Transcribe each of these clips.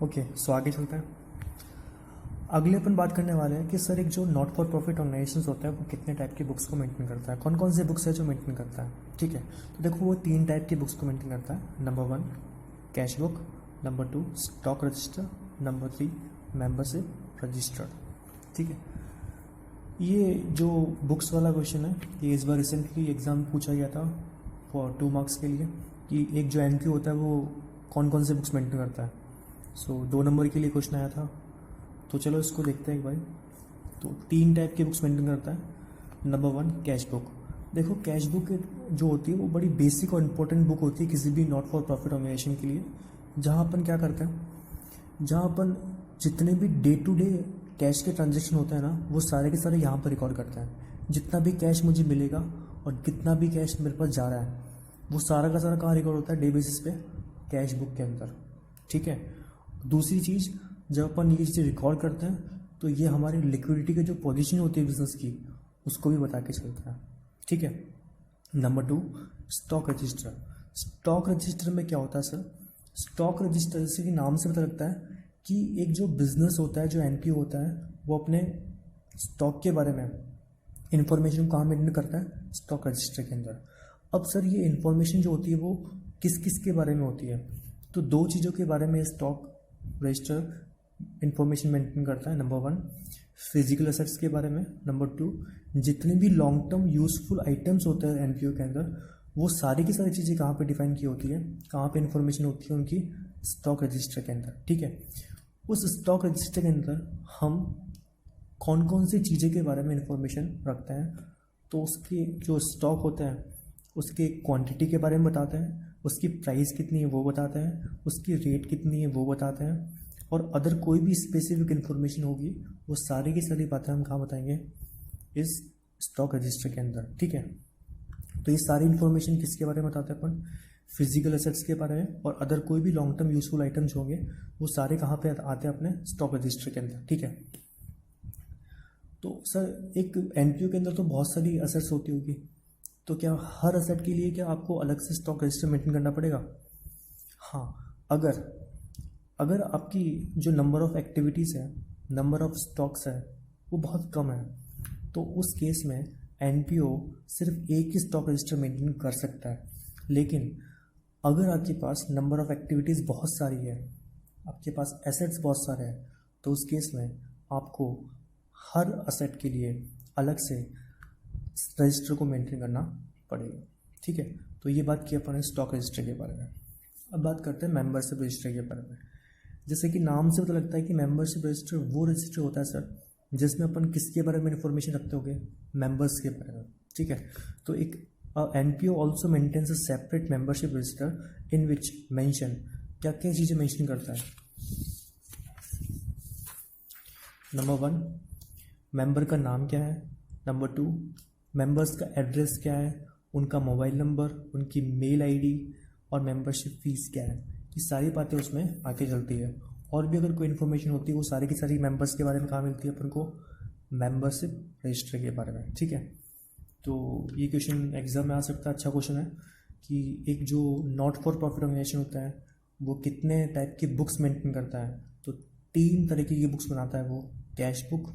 Okay, सो आगे चलते हैं। अगले अपन बात करने वाले हैं कि सर एक जो नॉट फॉर प्रॉफिट ऑर्गेनाइजेशन होता है वो कितने टाइप की बुक्स को मेंटेन करता है, कौन कौन से बुक्स है जो मेंटेन करता है। ठीक है, तो देखो वो 3 टाइप की बुक्स को मेंटेन करता है। Number 1 cash book, number 2 stock register, number 3 membership register. ठीक है, ये जो बुक्स वाला क्वेश्चन है ये इस बार रिसेंटली एग्ज़ाम पूछा गया था फॉर 2 मार्क्स के लिए कि एक जो एमक्यू होता है वो कौन कौन से बुक्स मेंटेन करता है। सो 2 नंबर के लिए क्वेश्चन आया था, तो चलो इसको देखते हैं एक भाई। तो 3 टाइप की बुक्स मेंटेन करता है। Number 1 cash book. देखो कैश बुक जो होती है वो बड़ी बेसिक और इम्पोर्टेंट बुक होती है किसी भी नॉट फॉर प्रॉफिट ऑर्गेनाइजेशन के लिए, जहाँ अपन क्या करते हैं, जहाँ अपन जितने भी डे टू डे कैश के ट्रांजेक्शन होते हैं ना वो सारे के सारे यहाँ पर रिकॉर्ड करते हैं। जितना भी कैश मुझे मिलेगा और कितना भी कैश मेरे पास जा रहा है वो सारा का सारा कहाँ रिकॉर्ड होता है, डे बेसिस पे कैश बुक के अंदर। ठीक है, दूसरी चीज़ जब अपन ये चीज़ें रिकॉर्ड करते हैं तो ये हमारी लिक्विडिटी की जो पोजीशन होती है बिजनेस की उसको भी बता के चलता है। ठीक है, number 2 stock register. Stock register में क्या होता है सर, स्टॉक रजिस्टर जैसे कि नाम से पता लगता है कि एक जो बिजनेस होता है, जो एनपीओ होता है, वो अपने स्टॉक के बारे में इंफॉर्मेशन कहाँ मेंटेन करता है, स्टॉक रजिस्टर के अंदर। अब सर ये इन्फॉर्मेशन जो होती है वो किस किस के बारे में होती है, तो 2 चीज़ों के बारे में स्टॉक रजिस्टर इंफॉर्मेशन मेंटेन करता है। नंबर 1 फिजिकल एसेट्स के बारे में, नंबर 2 जितने भी लॉन्ग टर्म यूजफुल आइटम्स होते हैं एनपीओ के अंदर वो सारी की सारी चीज़ें कहाँ पे डिफाइन की होती है, कहाँ पे इंफॉर्मेशन होती है उनकी, स्टॉक रजिस्टर के अंदर। ठीक है, उस स्टॉक रजिस्टर के अंदर हम कौन कौन सी चीज़ें के बारे में इंफॉर्मेशन रखते हैं, तो उसके जो स्टॉक होता है उसके क्वांटिटी के बारे में बताते हैं, उसकी प्राइस कितनी है वो बताते हैं, उसकी रेट कितनी है वो बताते हैं, और अदर कोई भी स्पेसिफिक इन्फॉर्मेशन होगी वो सारी की सारी बातें हम कहाँ बताएंगे, इस स्टॉक रजिस्टर के अंदर। ठीक है, तो ये सारी इन्फॉर्मेशन किसके बारे में बताते हैं अपन, फिजिकल एसेट्स के बारे में, और अदर कोई भी लॉन्ग टर्म यूजफुल आइटम्स होंगे वो सारे कहाँ पे आते हैं, अपने स्टॉक रजिस्टर के अंदर। ठीक है, तो सर एक एनपीओ के अंदर तो बहुत सारी एसेट्स होती होगी, तो क्या हर एसेट के लिए क्या आपको अलग से स्टॉक रजिस्टर मेंटेन करना पड़ेगा? हाँ, अगर अगर आपकी जो नंबर ऑफ़ एक्टिविटीज़ है, नंबर ऑफ़ स्टॉक्स है वो बहुत कम है, तो उस केस में एनपीओ सिर्फ एक ही स्टॉक रजिस्टर मेंटेन कर सकता है। लेकिन अगर आपके पास नंबर ऑफ़ एक्टिविटीज़ बहुत सारी है, आपके पास एसेट्स बहुत सारे हैं, तो उस केस में आपको हर एसेट के लिए अलग से रजिस्टर को मेंटेन करना पड़ेगा। ठीक है, तो ये बात की अपन स्टॉक रजिस्टर के बारे में। अब बात करते हैं मेंबरशिप रजिस्टर के बारे में। जैसे कि नाम से पता लगता है कि मेंबरशिप रजिस्टर वो रजिस्टर होता है सर जिसमें अपन किसके बारे में इंफॉर्मेशन रखते होंगे, मेंबर्स के बारे में। ठीक है, तो एक NPO also maintains a separate membership register in which mention, क्या क्या चीज़ें मेंशन करता है। नंबर 1 मेंबर का नाम क्या है, नंबर 2 मेंबर्स का एड्रेस क्या है, उनका मोबाइल नंबर, उनकी मेल आईडी, और मेंबरशिप फीस क्या है। ये सारी बातें उसमें आके चलती है। और भी अगर कोई इन्फॉर्मेशन होती है वो सारी की सारी मेंबर्स के बारे में कहाँ मिलती है अपन को, मेंबरशिप रजिस्टर के बारे में। ठीक है, तो ये क्वेश्चन एग्जाम में आ सकता है, अच्छा क्वेश्चन है कि एक जो नॉट फॉर प्रॉफिट ऑर्गेनाइजेशन होता है वो कितने टाइप की बुक्स मेंटेन करता है, तो 3 तरीके की बुक्स बनाता है वो, कैश बुक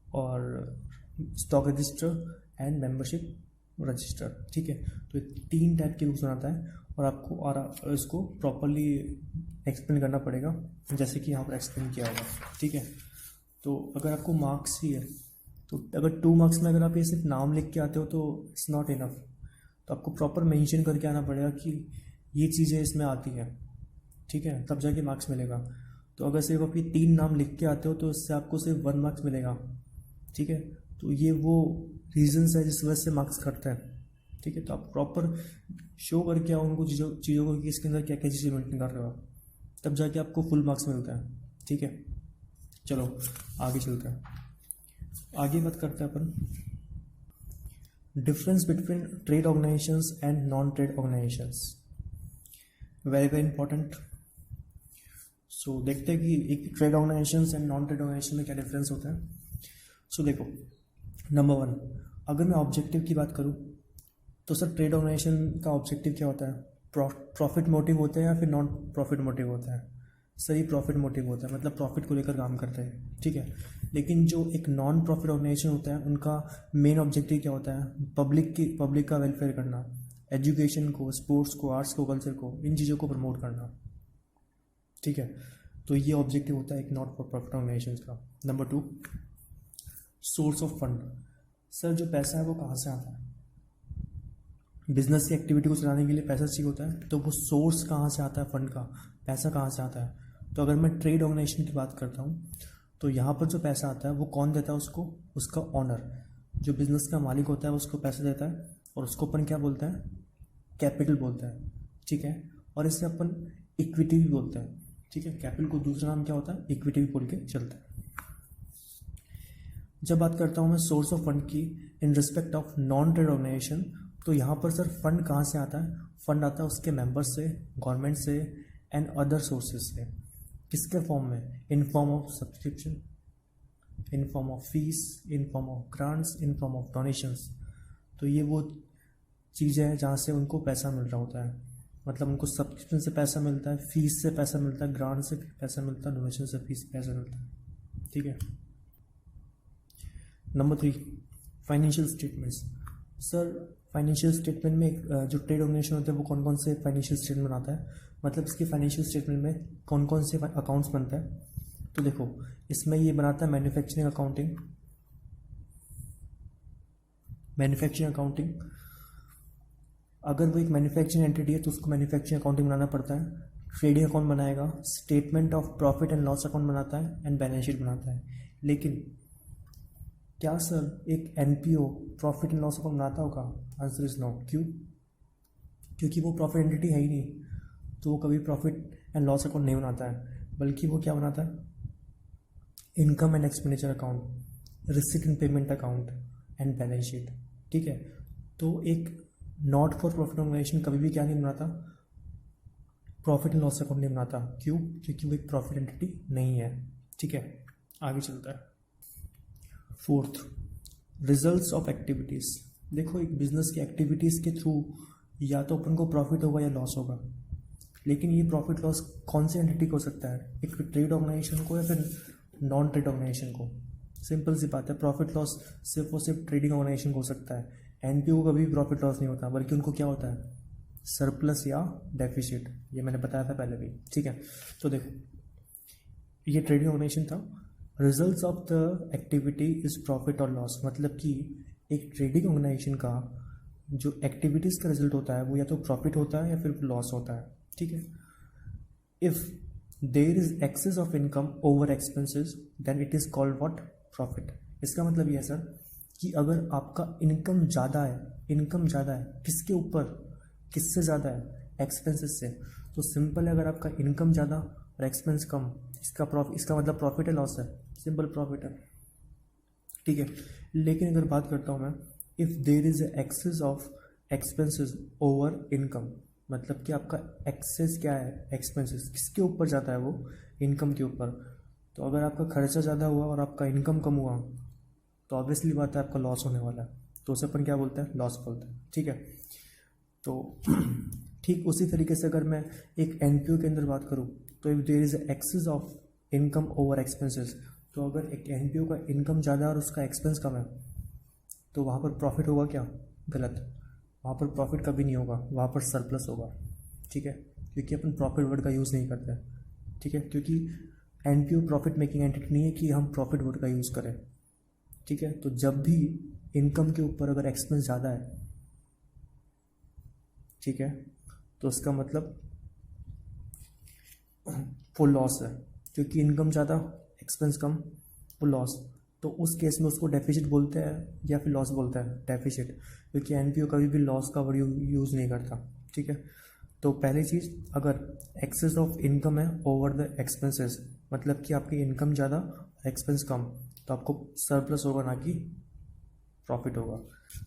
और stock register and membership register. ठीक है, तो 3 टाइप की बुक्स बनाता है और आपको और इसको प्रॉपरली एक्सप्लेन करना पड़ेगा जैसे कि यहाँ पर एक्सप्लेन किया होगा। ठीक है, तो अगर आपको मार्क्स ही है तो अगर 2 मार्क्स में अगर आप ये सिर्फ नाम लिख के आते हो तो इट्स नॉट इनफ, तो आपको प्रॉपर मेंशन करके आना पड़ेगा कि ये चीज़ें इसमें आती हैं। ठीक है, तब जाके मार्क्स मिलेगा। तो अगर सिर्फ आप ये 3 नाम लिख के आते हो तो इससे आपको सिर्फ 1 मार्क्स मिलेगा। ठीक है, तो ये वो रीजंस है जिस वजह से मार्क्स कटते हैं। ठीक है, तो आप प्रॉपर शो करके आओ उनको चीज़ों को कि इसके अंदर क्या क्या चीज़ें मेंटेन कर रहे हो, तब जाके आपको फुल मार्क्स मिलता है। ठीक है, चलो आगे चलते हैं। आगे बात करते हैं अपन difference between trade organisations and non trade organisations, very very important. So देखते हैं कि एक trade organisations and non trade organisation में क्या डिफरेंस होता है। सो देखो, नंबर 1 अगर मैं ऑब्जेक्टिव की बात करूँ तो सर ट्रेड ऑर्गेनाइजेशन का ऑब्जेक्टिव क्या होता है, प्रॉफिट मोटिव होते हैं या फिर नॉन प्रॉफिट मोटिव होता है? सही प्रॉफिट मोटिव होता है, मतलब प्रॉफिट को लेकर काम करते हैं, ठीक है। लेकिन जो एक नॉन प्रॉफिट ऑर्गेनाइजेशन होता है उनका मेन ऑब्जेक्टिव क्या होता है? पब्लिक का वेलफेयर करना, एजुकेशन को, स्पोर्ट्स को, आर्ट्स को, कल्चर को, इन चीज़ों को प्रमोट करना, ठीक है। तो ये ऑब्जेक्टिव होता है एक नॉट फॉर प्रॉफिट ऑर्गेनाइजेशन का। Number 2, source of fund. Sir जो पैसा है वो कहाँ से आता है? बिजनेस की एक्टिविटी को चलाने के लिए पैसा चाहिए होता है, तो वो सोर्स कहाँ से आता है फंड का, पैसा कहाँ से आता है? तो अगर मैं ट्रेड ऑर्गेनाइजेशन की बात करता हूँ तो यहाँ पर जो पैसा आता है वो कौन देता है उसको? उसका ऑनर, जो बिजनेस का मालिक होता है उसको पैसा देता है, और उसको अपन क्या बोलते हैं? कैपिटल बोलते हैं, ठीक है। और इसे अपन इक्विटी भी बोलते हैं, ठीक है। कैपिटल को दूसरा नाम क्या होता है? इक्विटी भी बोल के चलता है। जब बात करता हूँ मैं सोर्स ऑफ फंड की in respect of non trade organisation, तो यहाँ पर सर फंड कहाँ से आता है? फंड आता है उसके मेंबर्स से, गवर्नमेंट से एंड अदर सोर्सेज से। किसके फॉर्म में? In form of subscription, in form of fees, in form of grants, in form of donations. तो ये वो चीज़ें हैं जहाँ से उनको पैसा मिल रहा होता है, मतलब उनको सब्सक्रिप्शन से पैसा मिलता है, फीस से पैसा मिलता है, ग्रांट से पैसा मिलता है, डोनेशन से फीस पैसा मिलता है, ठीक है। Number 3, financial statements. Sir financial statement में जो ट्रेड ऑर्गेनाइजेशन होते हैं वो कौन कौन से फाइनेंशियल स्टेटमेंट बनाता है, मतलब इसके फाइनेंशियल स्टेटमेंट में कौन कौन से अकाउंट्स बनते हैं? तो देखो इसमें ये बनाता है मैन्युफैक्चरिंग अकाउंटिंग, अगर वो एक मैन्युफैक्चरिंग एंटिटी है तो उसको मैन्युफैक्चरिंग अकाउंटिंग बनाना पड़ता है। ट्रेडिंग अकाउंट बनाएगा, statement of profit and loss account बनाता है एंड बैलेंस शीट बनाता है। लेकिन क्या सर एक NPO profit and loss account बनाता होगा? Answer is no. क्यों? क्योंकि वो प्रॉफिट एंटिटी है ही नहीं, तो वो कभी प्रॉफिट एंड लॉस अकाउंट नहीं बनाता है, बल्कि वो क्या बनाता है? Income and expenditure account, receipt and payment account and balance sheet, ठीक है। तो एक नॉट फॉर प्रॉफिट ऑर्गेनाइजेशन कभी भी क्या नहीं बनाता? प्रॉफिट एंड लॉस अकाउंट नहीं बनाता। क्यों? क्योंकि वो एक प्रॉफिट एंटिटी नहीं है, ठीक है। आगे चलता है। 4th, results of activities. देखो एक बिजनेस की एक्टिविटीज़ के थ्रू या तो अपन को प्रॉफिट होगा या लॉस होगा, लेकिन ये प्रॉफिट लॉस कौन सी एंटिटी को हो सकता है? एक ट्रेड ऑर्गेनाइजेशन को या फिर नॉन ट्रेड ऑर्गेनाइजेशन को? सिंपल सी बात है, प्रॉफिट लॉस सिर्फ और सिर्फ ट्रेडिंग ऑर्गेनाइजेशन को हो सकता है। एनपीओ को कभी प्रॉफिट लॉस नहीं होता, बल्कि उनको क्या होता है? सरप्लस या डेफिसिट। ये मैंने बताया था पहले भी, ठीक है। तो देखो ये ट्रेडिंग ऑर्गेनाइजेशन था। Results of the activity is profit और लॉस, मतलब कि एक ट्रेडिंग ऑर्गेनाइजेशन का जो एक्टिविटीज़ का रिजल्ट होता है वो या तो प्रॉफिट होता है या फिर लॉस होता है, ठीक है। If there is excess of income over expenses then it is called what? Profit. इसका मतलब ये है सर कि अगर आपका इनकम ज़्यादा है, किसके ऊपर? किससे ज़्यादा है? एक्सपेंसेस से। तो सिंपल है, अगर आपका इनकम ज़्यादा और एक्सपेंस कम, इसका मतलब प्रॉफिट है लॉस है? सिंपल प्रॉफिट है, ठीक है। लेकिन अगर बात करता हूँ मैं, if there is excess of expenses over income, मतलब कि आपका एक्सेस क्या है? एक्सपेंसेस। किसके ऊपर जाता है वो? इनकम के ऊपर। तो अगर आपका खर्चा ज़्यादा हुआ और आपका इनकम कम हुआ तो ऑब्वियसली बात है आपका लॉस होने वाला है, तो उसे अपन क्या बोलते हैं? लॉस बोलते हैं, ठीक है। तो ठीक उसी तरीके से अगर मैं एक एनपीओ के अंदर बात करूँ तो if there is excess of income over expenses, तो अगर एक एनपीओ का इनकम ज़्यादा और उसका एक्सपेंस कम है तो वहाँ पर प्रॉफिट होगा क्या? गलत। वहाँ पर प्रॉफिट कभी नहीं होगा, वहाँ पर सरप्लस होगा, ठीक है। क्योंकि अपन प्रॉफिट वर्ड का यूज़ नहीं करते, ठीक है। क्योंकि एनपीओ प्रॉफिट मेकिंग एंटिटी नहीं है कि हम प्रॉफिट वर्ड का यूज़ करें, ठीक है। तो जब भी इनकम के ऊपर अगर एक्सपेंस ज़्यादा है, ठीक है, तो उसका मतलब वो लॉस है, क्योंकि इनकम ज़्यादा एक्सपेंस कम, वो लॉस। तो उस केस में उसको डेफिसिट बोलते हैं या फिर लॉस बोलते हैं? डेफिसिट, क्योंकि एनपीओ कभी भी लॉस का वर्ड यूज़ नहीं करता, ठीक है। तो पहली चीज़, अगर एक्सेस ऑफ इनकम है ओवर द एक्सपेंसेस, मतलब कि आपकी इनकम ज़्यादा एक्सपेंस कम, तो आपको सरप्लस होगा ना कि प्रॉफिट होगा।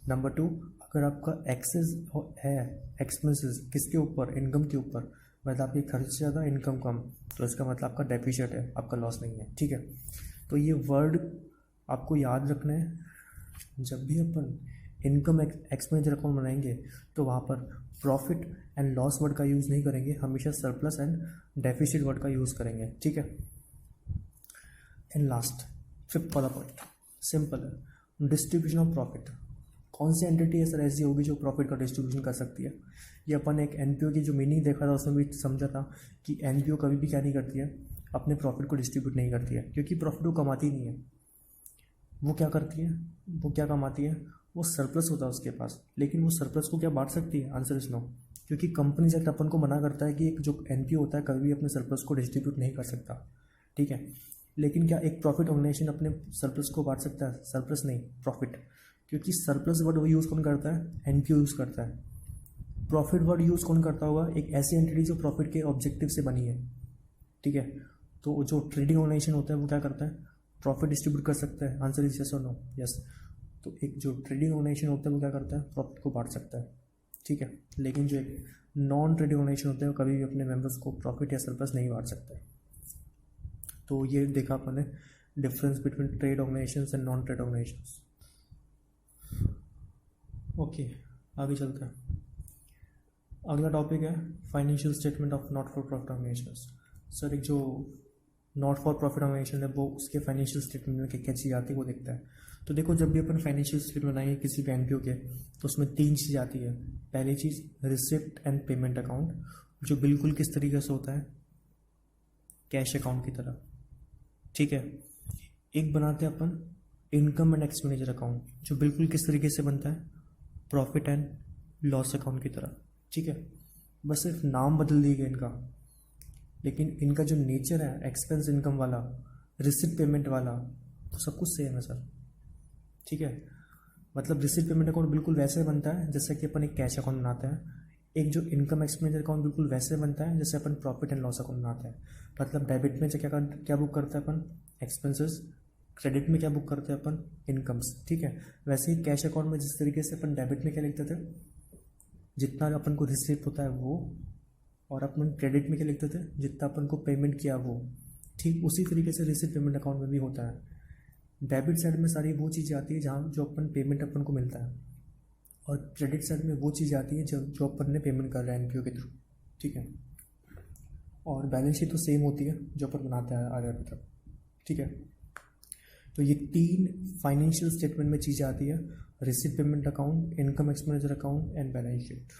नंबर 2, अगर आपका एक्सेस है एक्सपेंसेस किसके ऊपर? इनकम के ऊपर, मतलब आपकी खर्च ज़्यादा इनकम कम, तो इसका मतलब आपका डेफिसिट है, आपका लॉस नहीं है, ठीक है। तो ये वर्ड आपको याद रखना है। जब भी अपन इनकम एक्सपेंडिचर अकाउंट बनाएंगे तो वहाँ पर प्रॉफिट एंड लॉस वर्ड का यूज़ नहीं करेंगे, हमेशा सरप्लस एंड डेफिसिट वर्ड का यूज़ करेंगे, ठीक है। एंड लास्ट फिफ्थ वाला पॉइंट सिंपल है, डिस्ट्रीब्यूशन ऑफ प्रॉफिट। कौन सी एंटिटी है सर ऐसी होगी जो प्रॉफिट का डिस्ट्रीब्यूशन कर सकती है? ये अपन एक एनपीओ की जो मीनिंग देखा था उसमें भी समझा था कि एनपीओ कभी भी क्या नहीं करती है, अपने प्रॉफिट को डिस्ट्रीब्यूट नहीं करती है, क्योंकि प्रॉफिट वो कमाती नहीं है। वो क्या करती है, वो क्या कमाती है, वो सरप्लस होता है उसके पास, लेकिन वो सरप्लस को क्या बांट सकती है? आंसर इज नो, क्योंकि कंपनीज एक्ट अपन को मना करता है कि एक जो एनपीओ होता है कभी भी अपने सरप्लस को डिस्ट्रीब्यूट नहीं कर सकता, ठीक है। लेकिन क्या एक प्रॉफिट ऑर्गेनाइजेशन अपने सरप्लस को बांट सकता है? सरप्लस नहीं, प्रॉफिट, क्योंकि सरप्लस वर्ड वो यूज़ कौन करता है? एनपीओ यूज़ करता है। प्रॉफिट वर्ड यूज़ कौन करता होगा? एक ऐसी एंटिटी जो प्रॉफिट के ऑब्जेक्टिव से बनी है, ठीक है। तो जो ट्रेडिंग ऑर्गेनाइजेशन होता है वो क्या करता है? प्रॉफिट डिस्ट्रीब्यूट कर सकता है। आंसर इज यस और नो? यस। तो एक जो ट्रेडिंग ऑर्गेनाइजेशन होता है वो क्या करता है? प्रॉफिट को बांट सकता है, ठीक है। लेकिन जो एक नॉन ट्रेडिंग ऑर्गेनाइजेशन होते हैं वो कभी भी अपने मेंबर्स को प्रॉफिट या सरप्लस नहीं बांट सकते। तो ये देखा अपन ने difference between trade organisations and non trade organisations. Okay, आगे चलते हैं। अगला टॉपिक है financial statement of not for profit organisations. Sir एक जो नॉट फॉर प्रॉफिट ऑर्गेनाइजेशन है वो उसके फाइनेंशियल स्टेटमेंट में क्या क्या चीज़ आती है वो देखता है। तो देखो जब भी अपन फाइनेंशियल स्टेटमेंट बनाएंगे किसी भी एनपीओ के तो उसमें तीन चीज़ आती है। पहली चीज़ रिसिप्ट एंड पेमेंट अकाउंट, जो बिल्कुल किस तरीके से होता है? कैश अकाउंट की तरह, ठीक है। एक बनाते हैं अपन इनकम एंड एक्सपेंडिचर अकाउंट, जो बिल्कुल किस तरीके से बनता है? प्रॉफिट एंड लॉस अकाउंट की तरह, ठीक है। बस सिर्फ नाम बदल दिए गए इनका, लेकिन इनका जो नेचर है एक्सपेंस इनकम वाला, रिसिप्ट पेमेंट वाला, तो सब कुछ सेम है सर, ठीक है। मतलब रिसिप्ट पेमेंट अकाउंट बिल्कुल वैसे बनता है जैसे कि अपन एक कैश अकाउंट बनाते हैं। एक जो इनकम एक्सपेंडिचर अकाउंट बिल्कुल वैसे बनता है जैसे अपन प्रॉफिट एंड लॉस अकाउंट बनाते हैं। मतलब डेबिट में क्या क्या बुक करते हैं अपन? एक्सपेंसेस। क्रेडिट में क्या बुक करते हैं अपन? इनकम्स, ठीक है। वैसे ही कैश अकाउंट में जिस तरीके से अपन डेबिट में क्या लिखते थे? जितना अपन को रिसीव होता है वो, और अपन क्रेडिट में क्या लिखते थे? जितना अपन को पेमेंट किया वो। ठीक उसी तरीके से रिसीव पेमेंट अकाउंट में भी होता है। डेबिट साइड में सारी वो चीज़ें आती है जहाँ जो अपन पेमेंट अपन को मिलता है, और क्रेडिट साइड में वो चीज़ आती है जो अपन ने पेमेंट कर रहा है एनपीओ के थ्रू, ठीक है। और बैलेंस शीट तो सेम होती है जो अपन बनाता है आगे तक, ठीक है। तो ये तीन फाइनेंशियल स्टेटमेंट में चीज़ें आती है, receive payment account, income expenditure account and balance sheet.